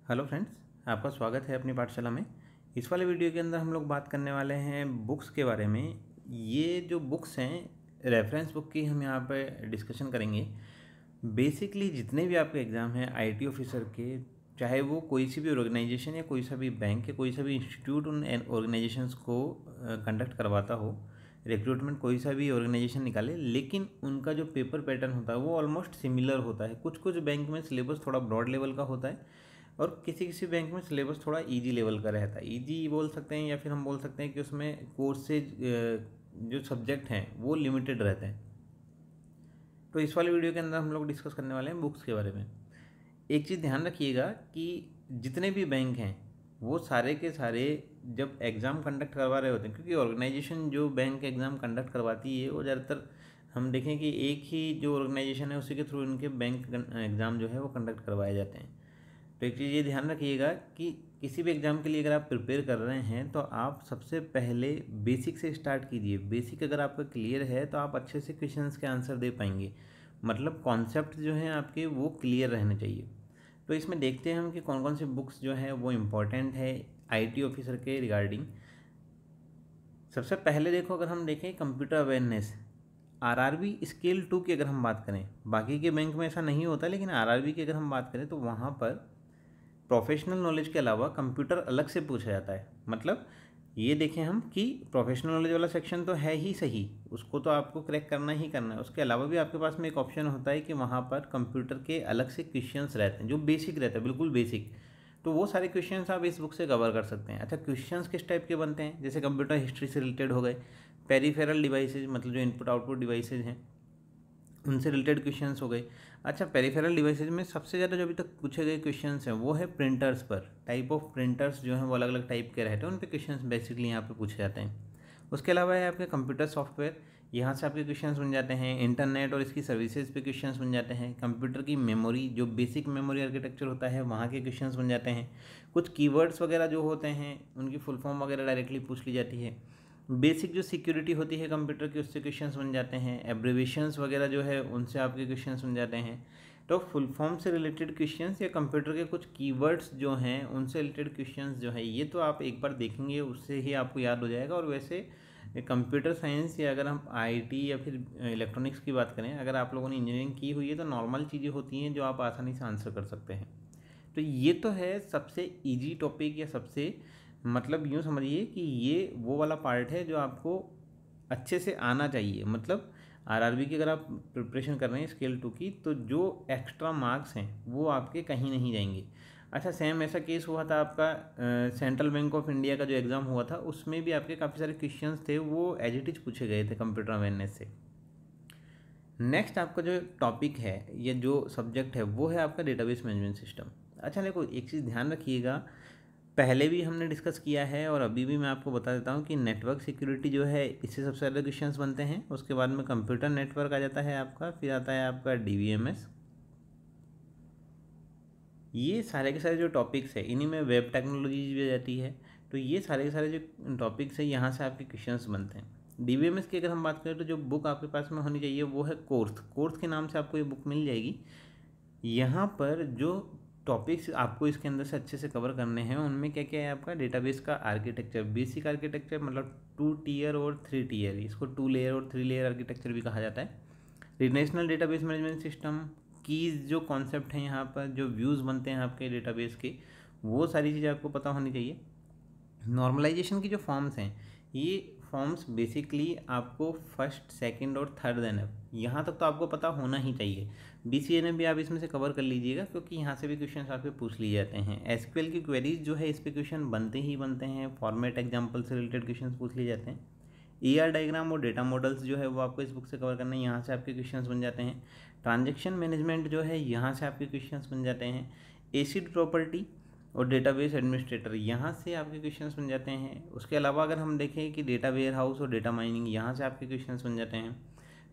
Hello friends, आपका स्वागत है अपनी पाठशाला में। इस वाले वीडियो के अंदर हम लोग बात करने वाले हैं बुक्स के बारे में। ये जो बुक्स हैं रेफरेंस बुक की हम यहाँ पे डिस्कशन करेंगे। बेसिकली जितने भी आपके एग्ज़ाम हैं आईटी ऑफिसर के, चाहे वो कोई सी भी ऑर्गेनाइजेशन या कोई सा भी बैंक या कोई सा भी इंस्टीट्यूट उन ऑर्गेनाइजेशंस को कंडक्ट करवाता हो, रिक्रूटमेंट कोई सा भी ऑर्गेनाइजेशन निकाले, लेकिन उनका जो पेपर पैटर्न होता है वो ऑलमोस्ट सिमिलर होता है। कुछ कुछ बैंक में सिलेबस थोड़ा ब्रॉड लेवल का होता है और किसी किसी बैंक में सिलेबस थोड़ा इजी लेवल का रहता है। इजी बोल सकते हैं या फिर हम बोल सकते हैं कि उसमें कोर्सेज जो सब्जेक्ट हैं वो लिमिटेड रहते हैं। तो इस वाले वीडियो के अंदर हम लोग डिस्कस करने वाले हैं बुक्स के बारे में। एक चीज़ ध्यान रखिएगा कि जितने भी बैंक हैं वो सारे के सारे जब एग्ज़ाम कंडक्ट करवा रहे होते हैं, क्योंकि ऑर्गेनाइजेशन जो बैंक एग्ज़ाम कंडक्ट करवाती है वो ज़्यादातर हम देखें कि एक ही जो ऑर्गेनाइजेशन है उसी के थ्रू इनके बैंक एग्ज़ाम जो है वो कंडक्ट करवाए जाते हैं। तो एक चीज़ ये ध्यान रखिएगा कि किसी भी एग्ज़ाम के लिए अगर आप प्रिपेयर कर रहे हैं तो आप सबसे पहले बेसिक से स्टार्ट कीजिए। बेसिक अगर आपका क्लियर है तो आप अच्छे से क्वेश्चंस के आंसर दे पाएंगे। मतलब कॉन्सेप्ट जो हैं आपके वो क्लियर रहने चाहिए। तो इसमें देखते हैं हम कि कौन कौन सी बुक्स जो हैं वो इम्पॉर्टेंट है आईटी ऑफिसर के रिगार्डिंग। सबसे पहले देखो, अगर हम देखें कंप्यूटर अवेयरनेस, आरआरबी स्केल 2 की अगर हम बात करें, बाकी के बैंक में ऐसा नहीं होता लेकिन आरआरबी की अगर हम बात करें तो वहाँ पर प्रोफेशनल नॉलेज के अलावा कंप्यूटर अलग से पूछा जाता है। मतलब ये देखें हम कि प्रोफेशनल नॉलेज वाला सेक्शन तो है ही सही, उसको तो आपको क्रैक करना ही करना है। उसके अलावा भी आपके पास में एक ऑप्शन होता है कि वहाँ पर कंप्यूटर के अलग से क्वेश्चंस रहते हैं जो बेसिक रहते हैं, बिल्कुल बेसिक। तो वो सारे क्वेश्चंस आप इस बुक से कवर कर सकते हैं। अच्छा, क्वेश्चंस किस टाइप के बनते हैं? जैसे कंप्यूटर हिस्ट्री से रिलेटेड हो गए, पेरीफेरल डिवाइसेज मतलब जो इनपुट आउटपुट डिवाइसेज हैं उनसे रिलेटेड क्वेश्चंस हो गए। अच्छा, पेरिफेरल डिवाइसेज में सबसे ज़्यादा जो अभी तक पूछे गए क्वेश्चंस हैं वो है प्रिंटर्स पर। टाइप ऑफ प्रिंटर्स जो हैं वो अलग अलग टाइप के रहते हैं, उन पे क्वेश्चंस बेसिकली यहाँ पे पूछे जाते हैं। उसके अलावा है आपके कंप्यूटर सॉफ्टवेयर, यहाँ से आपके क्वेश्चंस बन जाते हैं। इंटरनेट और इसकी सर्विसेज पे क्वेश्चंस बन जाते हैं। कंप्यूटर की मेमोरी, जो बेसिक मेमोरी आर्किटेक्चर होता है वहाँ के क्वेश्चंस बन जाते हैं। कुछ कीवर्ड्स वगैरह जो होते हैं उनकी फुल फॉर्म वगैरह डायरेक्टली पूछ ली जाती है। बेसिक जो सिक्योरिटी होती है कंप्यूटर की उससे क्वेश्चंस बन जाते हैं। एब्रिवेशंस वगैरह जो है उनसे आपके क्वेश्चंस बन जाते हैं। तो फुल फॉर्म से रिलेटेड क्वेश्चंस या कंप्यूटर के कुछ कीवर्ड्स जो हैं उनसे रिलेटेड क्वेश्चंस जो है ये तो आप एक बार देखेंगे उससे ही आपको याद हो जाएगा। और वैसे कंप्यूटर साइंस या अगर हम आईटी या फिर इलेक्ट्रॉनिक्स की बात करें, अगर आप लोगों ने इंजीनियरिंग की हुई है तो नॉर्मल चीज़ें होती हैं जो आप आसानी से आंसर कर सकते हैं। तो ये तो है सबसे इजी टॉपिक या सबसे, मतलब यूँ समझिए कि ये वो वाला पार्ट है जो आपको अच्छे से आना चाहिए। मतलब आरआरबी की अगर आप प्रिपरेशन कर रहे हैं स्केल 2 की, तो जो एक्स्ट्रा मार्क्स हैं वो आपके कहीं नहीं जाएंगे। अच्छा, सेम ऐसा केस हुआ था आपका सेंट्रल बैंक ऑफ इंडिया का जो एग्ज़ाम हुआ था उसमें भी आपके काफ़ी सारे क्वेश्चंस थे वो एज इट इज पूछे गए थे कंप्यूटर अवेयरनेस से। नेक्स्ट आपका जो टॉपिक है या जो सब्जेक्ट है वो है आपका डेटाबेस मैनेजमेंट सिस्टम। अच्छा देखो, एक चीज़ ध्यान रखिएगा, पहले भी हमने डिस्कस किया है और अभी भी मैं आपको बता देता हूँ कि नेटवर्क सिक्योरिटी जो है इससे सबसे ज़्यादा क्वेश्चंस बनते हैं। उसके बाद में कंप्यूटर नेटवर्क आ जाता है आपका, फिर आता है आपका डीवीएमएस। ये सारे के सारे जो टॉपिक्स है इन्हीं में वेब टेक्नोलॉजी भी आ जाती है। तो ये सारे के सारे जो टॉपिक्स है यहाँ से आपके क्वेश्चंस बनते हैं। डीवीएमएस की अगर हम बात करें तो जो बुक आपके पास में होनी चाहिए वो है कोर्थ। कोर्थ के नाम से आपको ये बुक मिल जाएगी। यहाँ पर जो टॉपिक्स आपको इसके अंदर से अच्छे से कवर करने हैं उनमें क्या क्या है आपका डेटाबेस का आर्किटेक्चर, बेसिक आर्किटेक्चर मतलब 2 टियर और 3 टियर, इसको 2 लेयर और 3 लेयर आर्किटेक्चर भी कहा जाता है। Relational database management system, keys जो कॉन्सेप्ट हैं यहाँ पर, जो व्यूज़ बनते हैं आपके डेटाबेस के, वो सारी चीज़ें आपको पता होनी चाहिए। नॉर्मलाइजेशन की जो फॉर्म्स हैं, ये फॉर्म्स बेसिकली आपको फर्स्ट सेकंड और थर्ड देना, यहाँ तक तो आपको पता होना ही चाहिए। बीसीए ने भी आप इसमें से कवर कर लीजिएगा क्योंकि यहाँ से भी क्वेश्चन आपके पूछ लिए जाते हैं। एसक्यूएल की क्वेरीज जो है इस पे क्वेश्चन बनते ही बनते हैं। फॉर्मेट एग्जाम्पल से रिलेटेड क्वेश्चन पूछ लिए जाते हैं। ईआर डायग्राम और डेटा मॉडल्स जो है वो आपको इस बुक से कवर करना है, यहाँ से आपके क्वेश्चंस बन जाते हैं। ट्रांजैक्शन मैनेजमेंट जो है यहाँ से आपके क्वेश्चंस बन जाते हैं। एसिड प्रॉपर्टी और डेटाबेस एडमिनिस्ट्रेटर, यहाँ से आपके क्वेश्चंस बन जाते हैं। उसके अलावा अगर हम देखें कि डेटा वेयर हाउस और डेटा माइनिंग, यहाँ से आपके क्वेश्चंस बन जाते हैं।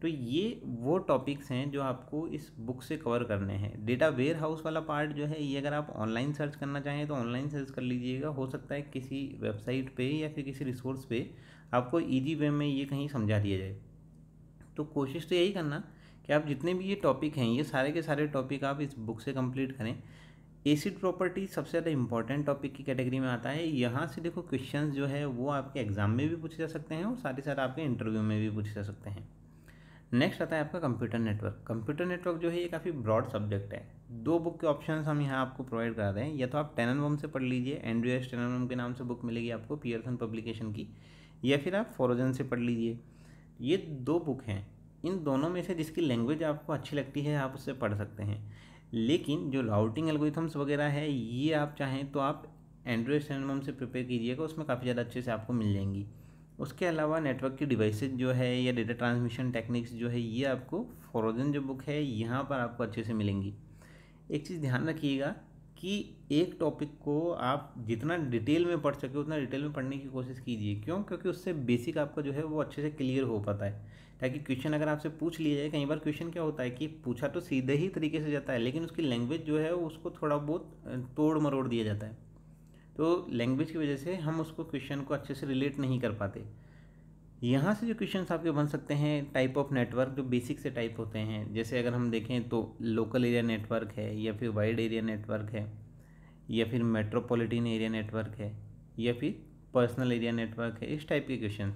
तो ये वो टॉपिक्स हैं जो आपको इस बुक से कवर करने हैं। डेटा वेयर हाउस वाला पार्ट जो है ये अगर आप ऑनलाइन सर्च करना चाहें तो ऑनलाइन सर्च कर लीजिएगा। हो सकता है किसी वेबसाइट पे या फिर किसी रिसोर्स पे आपको ईजी वे में ये कहीं समझा दिया जाए। तो कोशिश तो यही करना कि आप जितने भी ये टॉपिक हैं ये सारे के सारे टॉपिक आप इस बुक से कंप्लीट करें। एसिड प्रॉपर्टी सबसे ज़्यादा इंपॉर्टेंट टॉपिक की कैटेगरी में आता है। यहाँ से देखो क्वेश्चंस जो है वो आपके एग्जाम में भी पूछे जा सकते हैं और साथ ही साथ आपके इंटरव्यू में भी पूछे जा सकते हैं। नेक्स्ट आता है आपका कंप्यूटर नेटवर्क। कंप्यूटर नेटवर्क जो है ये काफ़ी ब्रॉड सब्जेक्ट है। दो बुक के ऑप्शंस हम यहाँ आपको प्रोवाइड करा दें, या तो आप टेननबम से पढ़ लीजिए, एंड्रू एस टेननबम के नाम से बुक मिलेगी आपको पियरसन पब्लिकेशन की, या फिर आप फोरोजन से पढ़ लीजिए। ये दो बुक हैं, इन दोनों में से जिसकी लैंग्वेज आपको अच्छी लगती है आप उससे पढ़ सकते हैं। लेकिन जो राउटिंग एल्गोरिथम्स वगैरह है ये आप चाहें तो आप एंड्रॉयड टेननबम से प्रिपेयर कीजिएगा, उसमें काफ़ी ज़्यादा अच्छे से आपको मिल जाएंगी। उसके अलावा नेटवर्क की डिवाइसेस जो है या डेटा ट्रांसमिशन टेक्निक्स जो है ये आपको फोरोजन जो बुक है यहाँ पर आपको अच्छे से मिलेंगी। एक चीज़ ध्यान रखिएगा कि एक टॉपिक को आप जितना डिटेल में पढ़ सके उतना डिटेल में पढ़ने की कोशिश कीजिए। क्यों? क्योंकि उससे बेसिक आपका जो है वो अच्छे से क्लियर हो पाता है, ताकि क्वेश्चन अगर आपसे पूछ लिया जाए, कई बार क्वेश्चन क्या होता है कि पूछा तो सीधे ही तरीके से जाता है लेकिन उसकी लैंग्वेज जो है उसको थोड़ा बहुत तोड़ मरोड़ दिया जाता है, तो लैंग्वेज की वजह से हम उसको क्वेश्चन को अच्छे से रिलेट नहीं कर पाते। यहाँ से जो क्वेश्चंस आपके बन सकते हैं टाइप ऑफ नेटवर्क जो बेसिक से टाइप होते हैं, जैसे अगर हम देखें तो लोकल एरिया नेटवर्क है, या फिर वाइड एरिया नेटवर्क है, या फिर मेट्रोपॉलिटन एरिया नेटवर्क है, या फिर पर्सनल एरिया नेटवर्क है, इस टाइप के क्वेश्चन।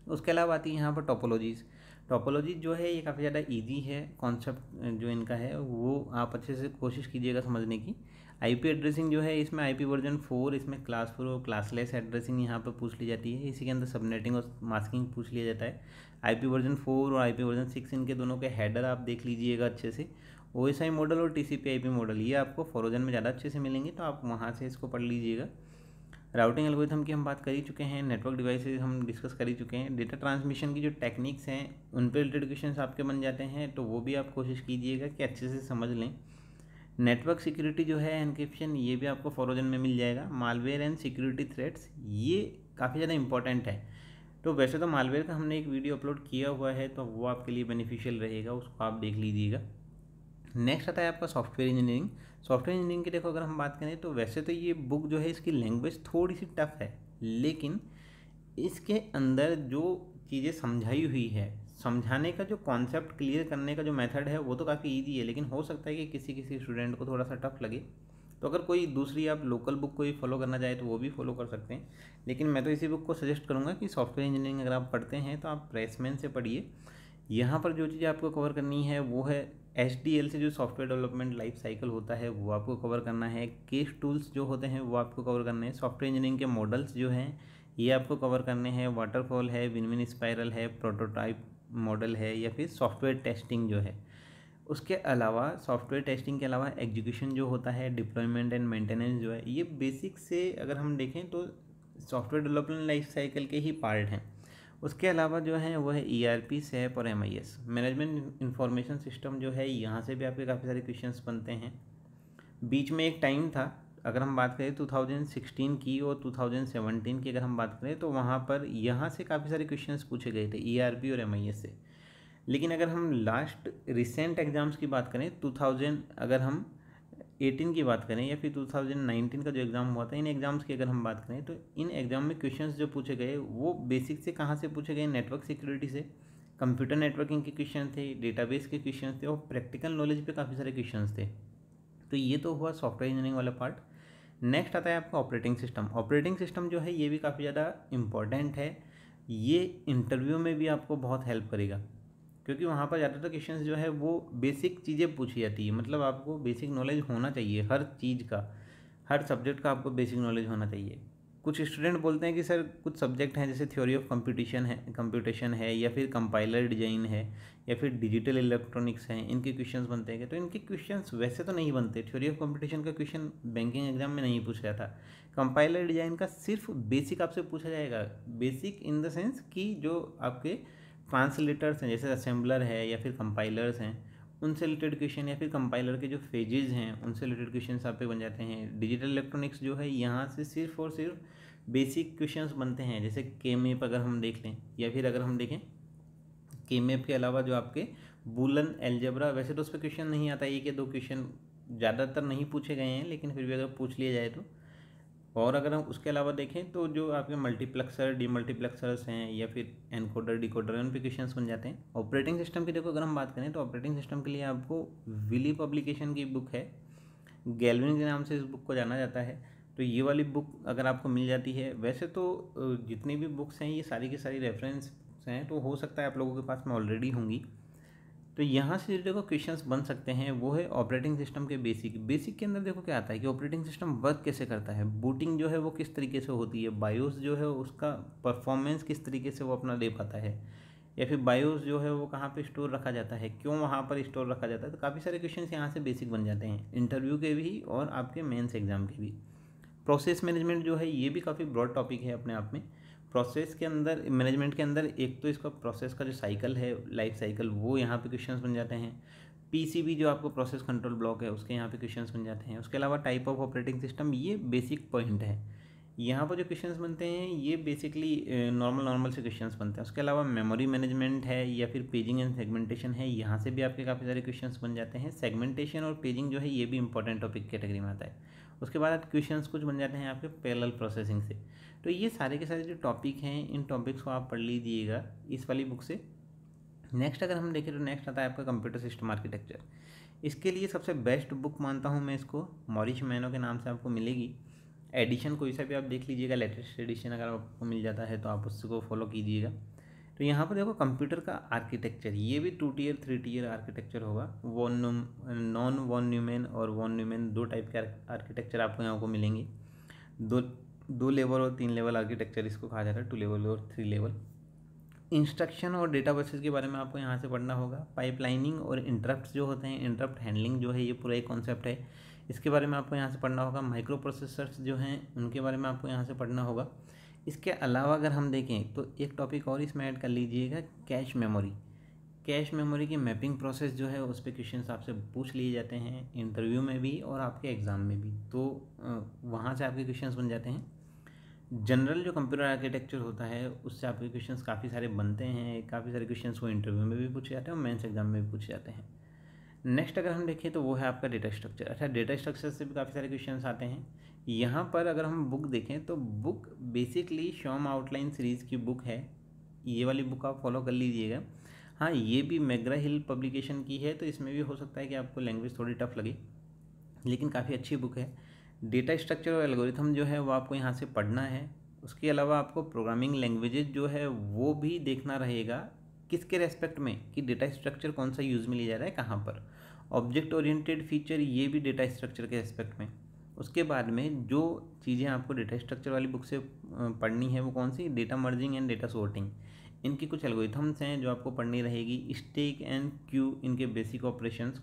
उसके अलावा आती है यहाँ पर टोपोलॉजीज़। टोपोलॉजी जो है ये काफ़ी ज़्यादा इजी है, कॉन्सेप्ट जो इनका है वो आप अच्छे से कोशिश कीजिएगा समझने की। आईपी एड्रेसिंग जो है इसमें आईपी वर्जन 4, इसमें क्लास 4 और क्लासलेस एड्रेसिंग यहाँ पर पूछ ली जाती है। इसी के अंदर सबनेटिंग और मास्किंग पूछ लिया जाता है। आईपी वर्जन 4 और आईपी वर्जन 6 इनके दोनों के हेडर आप देख लीजिएगा अच्छे से। ओएसआई मॉडल और टीसीपी आईपी मॉडल ये आपको फोरोजन में ज़्यादा अच्छे से मिलेंगे, तो आप वहाँ से इसको पढ़ लीजिएगा। राउटिंग एल्गोरिथम की हम बात कर ही चुके हैं, नेटवर्क डिवाइसेस हम डिस्कस कर ही चुके हैं। डेटा ट्रांसमिशन की जो टेक्निक्स हैं उन पर रिलेटेड क्वेश्चंस आपके बन जाते हैं, तो वो भी आप कोशिश कीजिएगा कि अच्छे से समझ लें। नेटवर्क सिक्योरिटी जो है एनक्रिप्शन ये भी आपको फोरोजन में मिल जाएगा। मालवेयर एंड सिक्योरिटी थ्रेट्स ये काफ़ी ज़्यादा इंपॉर्टेंट है। तो वैसे तो मालवेयर का हमने एक वीडियो अपलोड किया हुआ है, तो वो आपके लिए बेनिफिशियल रहेगा, उसको आप देख लीजिएगा। नेक्स्ट आता है आपका सॉफ्टवेयर इंजीनियरिंग। सॉफ्टवेयर इंजीनियरिंग की देखो अगर हम बात करें तो वैसे तो ये बुक जो है इसकी लैंग्वेज थोड़ी सी टफ है, लेकिन इसके अंदर जो चीज़ें समझाई हुई है, समझाने का जो कॉन्सेप्ट क्लियर करने का जो मेथड है वो तो काफ़ी इजी है, लेकिन हो सकता है कि किसी किसी स्टूडेंट को थोड़ा सा टफ लगे। तो अगर कोई दूसरी आप लोकल बुक कोई फॉलो करना चाहे तो वो भी फॉलो कर सकते हैं, लेकिन मैं तो इसी बुक को सजेस्ट करूँगा कि सॉफ्टवेयर इंजीनियरिंग अगर आप पढ़ते हैं तो आप प्रेसमेंट से पढ़िए। यहाँ पर जो चीज़ आपको कवर करनी है वो है HDL से जो सॉफ्टवेयर डेवलपमेंट लाइफ साइकिल होता है वो आपको कवर करना है। केस टूल्स जो होते हैं वो आपको कवर करने हैं। सॉफ्टवेयर इंजीनियरिंग के मॉडल्स जो हैं ये आपको कवर करने हैं। वाटरफॉल है, विन विन स्पाइरल है, प्रोटोटाइप मॉडल है, या फिर सॉफ्टवेयर टेस्टिंग जो है। उसके अलावा सॉफ्टवेयर टेस्टिंग के अलावा एग्जीक्यूशन जो होता है, डिप्लॉयमेंट एंड मेंटेनेंस जो है, ये बेसिक से अगर हम देखें तो सॉफ्टवेयर डेवलपमेंट लाइफ साइकिल के ही पार्ट हैं। उसके अलावा जो है वो है ERP, SAP और MIS मैनेजमेंट इंफॉर्मेशन सिस्टम जो है, यहाँ से भी आपके काफ़ी सारे क्वेश्चंस बनते हैं। बीच में एक टाइम था, अगर हम बात करें 2016 की और 2017 की अगर हम बात करें तो वहाँ पर यहाँ से काफ़ी सारे क्वेश्चंस पूछे गए थे ERP और MIS से। लेकिन अगर हम लास्ट रिसेंट एग्ज़ाम्स की बात करें 2000 अगर हम 18 की बात करें या फिर 2019 का जो एग्ज़ाम हुआ था, इन एग्ज़ाम्स की अगर हम बात करें तो इन एग्ज़ाम में क्वेश्चंस जो पूछे गए वो बेसिक से कहाँ से पूछे गए, नेटवर्क सिक्योरिटी से, कंप्यूटर नेटवर्किंग के क्वेश्चन थे, डेटाबेस के क्वेश्चन थे और प्रैक्टिकल नॉलेज पे काफ़ी सारे क्वेश्चंस थे। तो ये तो हुआ सॉफ्टवेयर इंजीनियरिंग वाला पार्ट। नेक्स्ट आता है आपका ऑपरेटिंग सिस्टम। ऑपरेटिंग सिस्टम जो है ये भी काफ़ी ज़्यादा इम्पॉर्टेंट है, ये इंटरव्यू में भी आपको बहुत हेल्प करेगा, क्योंकि वहाँ पर ज़्यादातर क्वेश्चंस जो है वो बेसिक चीज़ें पूछी जाती है। मतलब आपको बेसिक नॉलेज होना चाहिए हर चीज़ का, हर सब्जेक्ट का आपको बेसिक नॉलेज होना चाहिए। कुछ स्टूडेंट बोलते हैं कि सर कुछ सब्जेक्ट हैं जैसे थ्योरी ऑफ कंप्यूटेशन है, या फिर कंपाइलर डिजाइन है, या फिर डिजिटल इलेक्ट्रॉनिक्स हैं, इनके क्वेश्चंस बनते हैं। तो इनके क्वेश्चंस वैसे तो नहीं बनते। थ्योरी ऑफ कंप्यूटेशन का क्वेश्चन बैंकिंग एग्जाम में नहीं पूछा जाता। कंपाइलर डिजाइन का सिर्फ बेसिक आपसे पूछा जाएगा। बेसिक इन द सेंस कि जो आपके ट्रांसलेटर्स हैं जैसे असेंबलर है या फिर कंपाइलर्स हैं, उनसे रिलेटेड क्वेश्चन, या फिर कंपाइलर के जो फेजेज हैं उनसे रिलेटेड क्वेश्चन आप पे बन जाते हैं। डिजिटल इलेक्ट्रॉनिक्स जो है यहाँ से सिर्फ और सिर्फ बेसिक क्वेश्चंस बनते हैं, जैसे K-मैप अगर हम देख लें, या फिर अगर हम देखें K-मैप के अलावा जो आपके बूलन एल्जेब्रा, वैसे तो उस पर क्वेश्चन नहीं आता, एक या दो क्वेश्चन ज़्यादातर नहीं पूछे गए हैं, लेकिन फिर भी अगर पूछ लिया जाए तो। और अगर हम उसके अलावा देखें तो जो आपके मल्टीप्लेक्सर डीमल्टीप्लेक्सर्स हैं या फिर एनकोडर डिकोडर, उन पे क्वेश्चंस बन जाते हैं। ऑपरेटिंग सिस्टम की देखो अगर हम बात करें तो ऑपरेटिंग सिस्टम के लिए आपको विली पब्लिकेशन की बुक है, गैल्विन के नाम से इस बुक को जाना जाता है। तो ये वाली बुक अगर आपको मिल जाती है, वैसे तो जितनी भी बुक्स हैं ये सारी की सारी रेफरेंस हैं, तो हो सकता है आप लोगों के पास में ऑलरेडी होंगी। तो यहाँ से जो देखो क्वेश्चंस बन सकते हैं वो है ऑपरेटिंग सिस्टम के बेसिक के अंदर देखो क्या आता है कि ऑपरेटिंग सिस्टम वर्क कैसे करता है, बूटिंग जो है वो किस तरीके से होती है, बायोस जो है उसका परफॉर्मेंस किस तरीके से वो अपना दे पाता है, या फिर बायोस जो है वो कहाँ पे स्टोर रखा जाता है, क्यों वहाँ पर स्टोर रखा जाता है। तो काफ़ी सारे क्वेश्चंस यहाँ से बेसिक बन जाते हैं, इंटरव्यू के भी और आपके मेंस एग्जाम के भी। प्रोसेस मैनेजमेंट जो है ये भी काफ़ी ब्रॉड टॉपिक है अपने आप में। प्रोसेस के अंदर, मैनेजमेंट के अंदर एक तो इसका प्रोसेस का जो साइकिल है, लाइफ साइकिल, वो यहाँ पे क्वेश्चंस बन जाते हैं। पीसीबी जो आपको प्रोसेस कंट्रोल ब्लॉक है उसके यहाँ पे क्वेश्चंस बन जाते हैं। उसके अलावा टाइप ऑफ ऑपरेटिंग सिस्टम, ये बेसिक पॉइंट है। यहाँ पर जो क्वेश्चंस बनते हैं ये बेसिकली नॉर्मल से क्वेश्चंस बनते हैं। उसके अलावा मेमोरी मैनेजमेंट है या फिर पेजिंग एंड सेगमेंटेशन है, यहाँ से भी आपके काफ़ी सारे क्वेश्चंस बन जाते हैं। सेगमेंटेशन और पेजिंग जो है ये भी इंपॉर्टेंट टॉपिक कैटेगरी में आता है। उसके बाद क्वेश्चंस कुछ बन जाते हैं आपके पैरेलल प्रोसेसिंग से। तो ये सारे के सारे जो टॉपिक हैं, इन टॉपिक्स को आप पढ़ लीजिएगा इस वाली बुक से। नेक्स्ट अगर हम देखें तो नेक्स्ट आता है आपका कंप्यूटर सिस्टम आर्किटेक्चर। इसके लिए सबसे बेस्ट बुक मानता हूँ मैं इसको, मॉरिस मैनो के नाम से आपको मिलेगी। एडिशन कोई सा भी आप देख लीजिएगा, लेटेस्ट एडिशन अगर आपको मिल जाता है तो आप उसको फॉलो कीजिएगा। तो यहाँ पर देखो कंप्यूटर का आर्किटेक्चर, ये भी 2 टियर 3 टियर आर्किटेक्चर होगा। नॉन वॉन न्यूमैन और वॉन न्यूमैन, 2 टाइप के आर्किटेक्चर आपको यहाँ को मिलेंगे। दो लेवल और 3 लेवल आर्किटेक्चर इसको कहा जाता है, 2 लेवल और 3 लेवल। इंस्ट्रक्शन और डेटा बसेस के बारे में आपको यहाँ से पढ़ना होगा। पाइपलाइनिंग और इंटरप्ट्स जो होते हैं, इंटरप्ट हैंडलिंग जो है ये पूरा एक कॉन्सेप्ट है, इसके बारे में आपको यहाँ से पढ़ना होगा। माइक्रो प्रोसेसर्स जो हैं उनके बारे में आपको यहाँ से पढ़ना होगा। इसके अलावा अगर हम देखें तो एक टॉपिक और इसमें ऐड कर लीजिएगा, कैश मेमोरी। कैश मेमोरी की मैपिंग प्रोसेस जो है उस पर क्वेश्चन आपसे पूछ लिए जाते हैं इंटरव्यू में भी और आपके एग्ज़ाम में भी, तो वहाँ से आपके क्वेश्चंस बन जाते हैं। जनरल जो कंप्यूटर आर्किटेक्चर होता है उससे आपके क्वेश्चंस काफ़ी सारे बनते हैं, काफ़ी सारे क्वेश्चंस वो इंटरव्यू में भी पूछे जाते हैं और मेंस एग्जाम में भी पूछे जाते हैं। नेक्स्ट अगर हम देखें तो वो है आपका डेटा स्ट्रक्चर। अच्छा, डेटा स्ट्रक्चर से भी काफ़ी सारे क्वेश्चंस आते हैं। यहाँ पर अगर हम बुक देखें तो बुक बेसिकली शॉम आउटलाइन सीरीज़ की बुक है, ये वाली बुक आप फॉलो कर लीजिएगा। हाँ, ये भी मैग्रा हिल पब्लिकेशन की है, तो इसमें भी हो सकता है कि आपको लैंग्वेज थोड़ी टफ लगे, लेकिन काफ़ी अच्छी बुक है। डेटा स्ट्रक्चर और एल्गोरिथम जो है वो आपको यहाँ से पढ़ना है। उसके अलावा आपको प्रोग्रामिंग लैंग्वेजेज जो है वो भी देखना रहेगा, किसके रेस्पेक्ट में, कि डेटा स्ट्रक्चर कौन सा यूज़ में लिया जा रहा है, कहाँ पर। ऑब्जेक्ट ओरिएंटेड फीचर, ये भी डेटा स्ट्रक्चर के रेस्पेक्ट में। उसके बाद में जो चीज़ें आपको डेटा स्ट्रक्चर वाली बुक से पढ़नी है वो कौन सी, data merging and data sorting, इनकी कुछ एल्गोरिथम्स हैं जो आपको पढ़नी रहेगी। स्टैक एंड क्यू, इनके बेसिक ऑपरेशंस।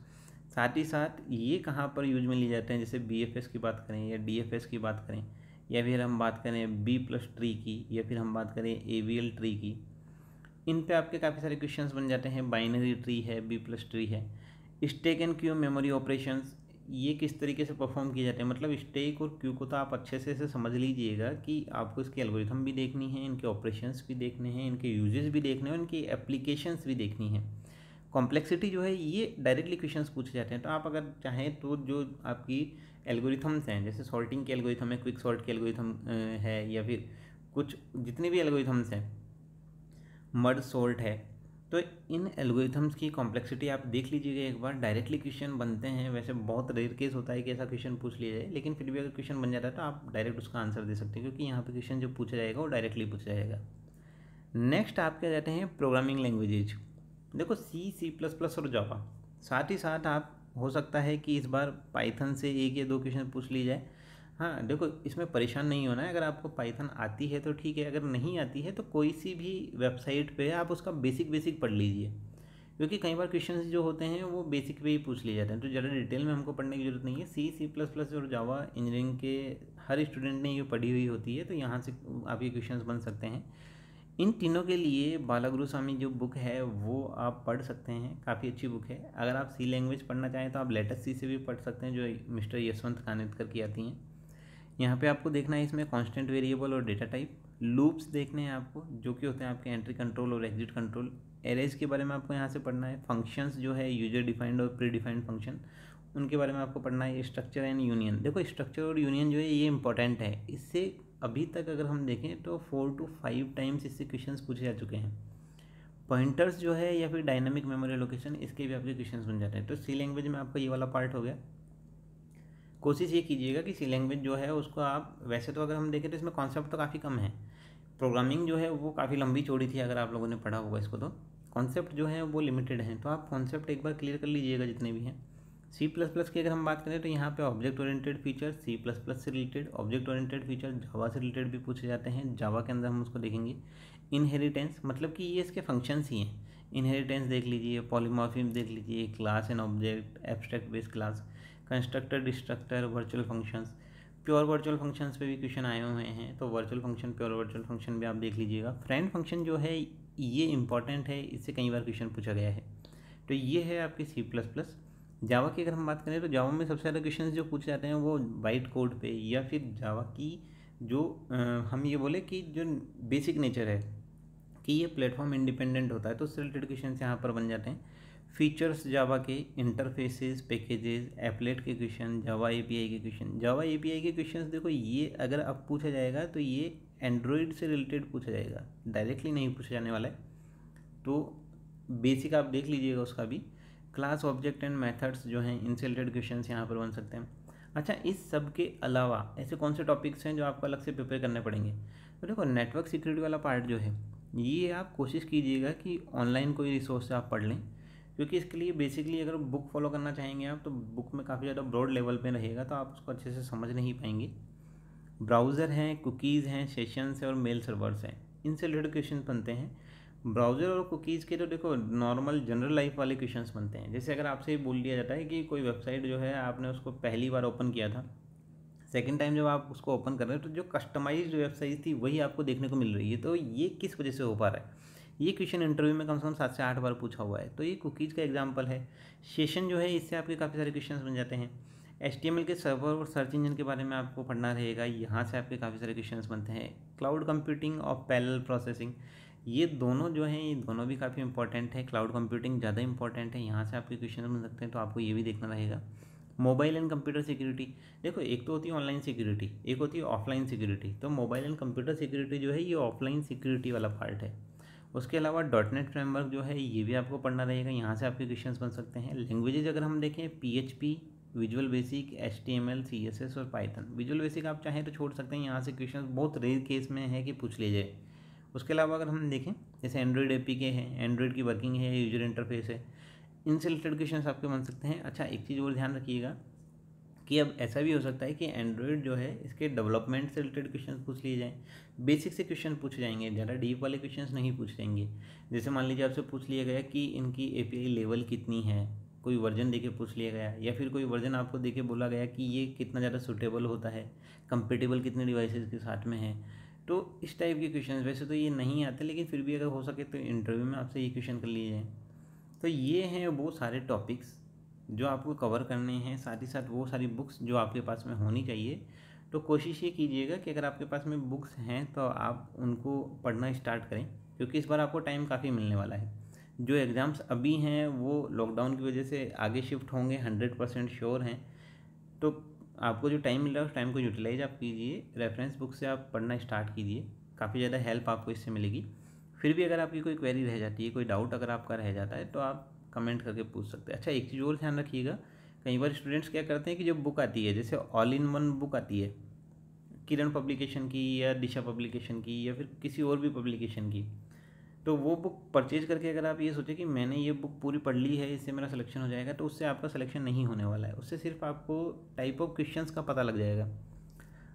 साथ ही साथ ये कहाँ पर यूज में लिए जाते हैं, जैसे BFS की बात करें या DFS की बात करें, या फिर हम बात करें B+ ट्री की, या फिर हम बात करें AVL ट्री की, इन पे आपके काफ़ी सारे क्वेश्चंस बन जाते हैं। बाइनरी ट्री है, B+ ट्री है। Stack and Q memory operations, ये किस तरीके से परफॉर्म किए जाते हैं, मतलब स्टैक और क्यू को तो आप अच्छे से समझ लीजिएगा कि आपको इसकी एल्गोरिथम भी देखनी है, इनके ऑपरेशंस भी देखने हैं, इनके यूजेस भी देखने हैं, इनकी एप्लीकेशंस भी देखनी है। कॉम्प्लेक्सिटी जो है ये डायरेक्टली क्वेश्चंस पूछे जाते हैं, तो आप अगर चाहें तो जो आपकी एल्गोरिथम्स हैं, जैसे सॉर्टिंग के एल्गोरिथम है, क्विक सॉर्ट के एल्गोरिथम है, या फिर कुछ जितने भी एल्गोरिथम्स हैं, मर्ज सॉर्ट है, तो इन एल्गोरिथम्स की कॉम्प्लेक्सिटी आप देख लीजिएगा एक बार। डायरेक्टली क्वेश्चन बनते हैं, वैसे बहुत रेयर केस होता है कि ऐसा क्वेश्चन पूछ लिया जाए, लेकिन फिर भी अगर क्वेश्चन बन जाता है तो आप डायरेक्ट उसका आंसर दे सकते हैं, क्योंकि यहाँ पे क्वेश्चन जो पूछा जाएगा वो डायरेक्टली पूछा जाएगा। नेक्स्ट आपके जाते हैं प्रोग्रामिंग लैंग्वेजेज। देखो C++ और जावा, साथ ही साथ आप हो सकता है कि इस बार पाइथन से 1 या 2 क्वेश्चन पूछ ली जाए। हाँ देखो, इसमें परेशान नहीं होना है, अगर आपको पाइथन आती है तो ठीक है, अगर नहीं आती है तो कोई सी भी वेबसाइट पे आप उसका बेसिक पढ़ लीजिए, क्योंकि कई बार क्वेश्चंस जो होते हैं वो बेसिक पे ही पूछ लिए जाते हैं, तो ज़्यादा डिटेल में हमको पढ़ने की जरूरत नहीं है। C++ और जावा इंजीनियरिंग के हर स्टूडेंट ने ये पढ़ी हुई होती है, तो यहाँ से आपके क्वेश्चंस बन सकते हैं। इन तीनों के लिए बालागुरु स्वामी जो बुक है वो आप पढ़ सकते हैं, काफ़ी अच्छी बुक है। अगर आप C लैंग्वेज पढ़ना चाहें तो आप लेटेस्ट C से भी पढ़ सकते हैं, जो मिस्टर यशवंत कानेतकर की आती हैं। यहाँ पे आपको देखना है इसमें कांस्टेंट वेरिएबल और डेटा टाइप। लूप्स देखने हैं आपको, जो कि होते हैं आपके एंट्री कंट्रोल और एग्जिट कंट्रोल। एरेज के बारे में आपको यहाँ से पढ़ना है। फंक्शंस जो है यूजर डिफाइंड और प्री डिफाइंड फंक्शन, उनके बारे में आपको पढ़ना है। स्ट्रक्चर एंड यूनियन, देखो स्ट्रक्चर और यूनियन जो है ये इंपॉर्टेंट है, इससे अभी तक अगर हम देखें तो 4 to 5 टाइम्स इससे क्वेश्चंस पूछे जा चुके हैं। पॉइंटर्स जो है या फिर डायनामिक मेमोरी लोकेशन, इसके भी आपके क्वेश्चंस बन जाते हैं। तो C लैंग्वेज में आपका ये वाला पार्ट हो गया। कोशिश ये कीजिएगा कि सी लैंग्वेज जो है उसको आप, वैसे तो अगर हम देखें तो इसमें कॉन्सेप्ट तो काफ़ी कम है, प्रोग्रामिंग जो है वो काफ़ी लंबी चौड़ी थी, अगर आप लोगों ने पढ़ा होगा इसको, तो कॉन्सेप्ट जो है वो लिमिटेड हैं, तो आप कॉन्सेप्ट एक बार क्लियर कर लीजिएगा जितने भी हैं। सी प्लस प्लस की अगर हम बात करें तो यहाँ पे object oriented feature C plus plus से related, object oriented feature Java से रिलेटेड भी पूछे जाते हैं, जावा के अंदर हम उसको देखेंगे। इनहेरिटेंस मतलब कि ये इसके फंक्शंस ही हैं, इनहेरिटेंस देख लीजिए, पॉलीमॉर्फिज्म देख लीजिए, class and object, abstract based class, constructor, destructor, virtual functions, pure virtual functions पे भी क्वेश्चन आए हुए हैं, तो virtual function, pure virtual function भी आप देख लीजिएगा। फ्रेंड फंक्शन जो है ये इंपॉर्टेंट है, इससे कई बार क्वेश्चन पूछा गया है। तो ये है आपकी सी प्लस प्लस। जावा की अगर हम बात करें तो जावा में सबसे ज़्यादा क्वेश्चन जो पूछे जाते हैं वो बाइट कोड पे, या फिर जावा की जो हम ये बोले कि जो बेसिक नेचर है कि ये प्लेटफॉर्म इंडिपेंडेंट होता है, तो उससे रिलेटेड क्वेश्चन यहाँ पर बन जाते हैं। फीचर्स जावा के, इंटरफेसेस, पैकेजेस, एप्लेट के क्वेश्चन, जावा एपीआई के क्वेश्चन। जावा एपीआई के क्वेश्चन देखो ये अगर अब पूछा जाएगा तो ये एंड्रॉयड से रिलेटेड पूछा जाएगा, डायरेक्टली नहीं पूछा जाने वाला है, तो बेसिक आप देख लीजिएगा उसका भी। क्लास, ऑब्जेक्ट एंड मेथड्स जो हैं इनसे रिलेटेड क्वेश्चन यहाँ पर बन सकते हैं। अच्छा, इस सब के अलावा ऐसे कौन से टॉपिक्स हैं जो आपको अलग से प्रिपेयर करने पड़ेंगे? तो देखो नेटवर्क सिक्योरिटी वाला पार्ट जो है ये आप कोशिश कीजिएगा कि ऑनलाइन कोई रिसोर्स से आप पढ़ लें, क्योंकि इसके लिए बेसिकली अगर बुक फॉलो करना चाहेंगे आप तो बुक में काफ़ी ज़्यादा ब्रॉड लेवल पे रहेगा, तो आप उसको अच्छे से समझ नहीं पाएंगे। ब्राउज़र हैं, कुकीज़ हैं, सेशंस हैं और मेल सर्वर्स हैं, इनसे रिलेटेड क्वेश्चन बनते हैं। ब्राउज़र और कुकीज़ के तो देखो नॉर्मल जनरल लाइफ वाले क्वेश्चंस बनते हैं। जैसे अगर आपसे बोल दिया जाता है कि कोई वेबसाइट जो है आपने उसको पहली बार ओपन किया था, सेकंड टाइम जब आप उसको ओपन कर रहे हो तो जो कस्टमाइज्ड वेबसाइट थी वही आपको देखने को मिल रही है, तो ये किस वजह से हो पा रहा है? ये क्वेश्चन इंटरव्यू में कम से कम 7 से 8 बार पूछा हुआ है, तो ये कुकीज़ का एग्जाम्पल है। सेशन जो है इससे आपके काफ़ी सारे क्वेश्चन बन जाते हैं। HTML के सर्वर और सर्च इंजन के बारे में आपको पढ़ना रहेगा, यहाँ से आपके काफ़ी सारे क्वेश्चंस बनते हैं। क्लाउड कंप्यूटिंग और पैरेलल प्रोसेसिंग, ये दोनों जो हैं ये दोनों भी काफ़ी इंपॉर्टेंट है। क्लाउड कंप्यूटिंग ज़्यादा इंपॉर्टेंट है, यहाँ से आपके क्वेश्चन बन सकते हैं, तो आपको ये भी देखना रहेगा। मोबाइल एंड कंप्यूटर सिक्योरिटी, देखो एक तो होती है ऑनलाइन सिक्योरिटी, एक होती है ऑफलाइन सिक्योरिटी, तो मोबाइल एंड कंप्यूटर सिक्योरिटी जो है ये ऑफलाइन सिक्योरिटी वाला पार्ट है। उसके अलावा डॉटनेट फ्रेमवर्क जो है ये भी आपको पढ़ना रहेगा, यहाँ से आपके क्वेश्चंस बन सकते हैं। लैंग्वेजेज अगर हम देखें PHP, visual basic, HTML, CSS और पाइथन। विजुअल बेसिक आप चाहें तो छोड़ सकते हैं, यहाँ से क्वेश्चन बहुत रेयर केस में है कि पूछ ले जाए। उसके अलावा अगर हम देखें जैसे एंड्रॉयड APK है, एंड्रॉयड की वर्किंग है, यूजर इंटरफेस है, इनसे रिलेटेड क्वेश्चन आपके बन सकते हैं। अच्छा, एक चीज़ और ध्यान रखिएगा कि अब ऐसा भी हो सकता है कि एंड्रॉयड जो है इसके डेवलपमेंट से रिलेटेड क्वेश्चन पूछ लिए जाएँ, बेसिक से क्वेश्चन पूछे जाएंगे, ज़्यादा डीप वाले क्वेश्चन नहीं पूछ जाएंगे। जैसे मान लीजिए आपसे पूछ लिया गया कि इनकी API लेवल कितनी है, कोई वर्जन देके पूछ लिया गया, या फिर कोई वर्जन आपको देके बोला गया कि ये कितना ज़्यादा सूटेबल होता है, कंपेटेबल कितने डिवाइसेस के साथ में है, तो इस टाइप के क्वेश्चन। वैसे तो ये नहीं आते, लेकिन फिर भी अगर हो सके तो इंटरव्यू में आपसे ये क्वेश्चन कर लिए जाएँ। तो ये हैं वो सारे टॉपिक्स जो आपको कवर करने हैं, साथ ही साथ वो सारी बुक्स जो आपके पास में होनी चाहिए। तो कोशिश ये कीजिएगा कि अगर आपके पास में बुक्स हैं तो आप उनको पढ़ना स्टार्ट करें, क्योंकि इस बार आपको टाइम काफ़ी मिलने वाला है। जो एग्ज़ाम्स अभी हैं वो लॉकडाउन की वजह से आगे शिफ्ट होंगे, 100% श्योर हैं। तो आपको जो टाइम मिल रहा है उस टाइम को यूटिलाइज आप कीजिए, रेफरेंस बुक से आप पढ़ना स्टार्ट कीजिए, काफ़ी ज़्यादा हेल्प आपको इससे मिलेगी। फिर भी अगर आपकी कोई क्वेरी रह जाती है, कोई डाउट अगर आपका रह जाता है तो आप कमेंट करके पूछ सकते हैं। अच्छा, एक चीज़ और ध्यान रखिएगा, कई बार स्टूडेंट्स क्या करते हैं कि जब बुक आती है, जैसे ऑल इन वन बुक आती है किरण पब्लिकेशन की या दिशा पब्लिकेशन की या फिर किसी और भी पब्लिकेशन की, तो वो बुक परचेज करके अगर आप ये सोचें कि मैंने ये बुक पूरी पढ़ ली है, इससे मेरा सिलेक्शन हो जाएगा, तो उससे आपका सिलेक्शन नहीं होने वाला है। उससे सिर्फ आपको टाइप ऑफ क्वेश्चंस का पता लग जाएगा।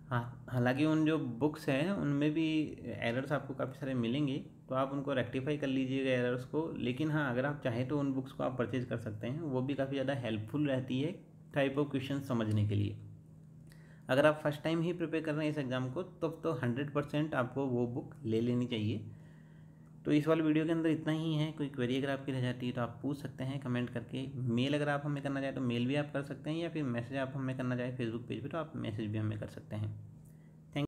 हाँ, हालांकि उन जो बुक्स हैं उनमें भी एरर्स आपको काफ़ी सारे मिलेंगे, तो आप उनको रेक्टिफाई कर लीजिएगा एरर्स को। लेकिन हाँ, अगर आप चाहें तो उन बुक्स को आप परचेज़ कर सकते हैं, वो भी काफ़ी ज़्यादा हेल्पफुल रहती है टाइप ऑफ क्वेश्चन समझने के लिए। अगर आप फर्स्ट टाइम ही प्रिपेयर कर रहे हैं इस एग्ज़ाम को, तब तो 100% आपको वो बुक ले लेनी चाहिए। तो इस वाले वीडियो के अंदर इतना ही है। कोई क्वेरी अगर आपकी रह जाती है तो आप पूछ सकते हैं कमेंट करके। मेल अगर आप हमें करना चाहें तो मेल भी आप कर सकते हैं, या फिर मैसेज आप हमें करना चाहें फेसबुक पेज पे तो आप मैसेज भी हमें कर सकते हैं।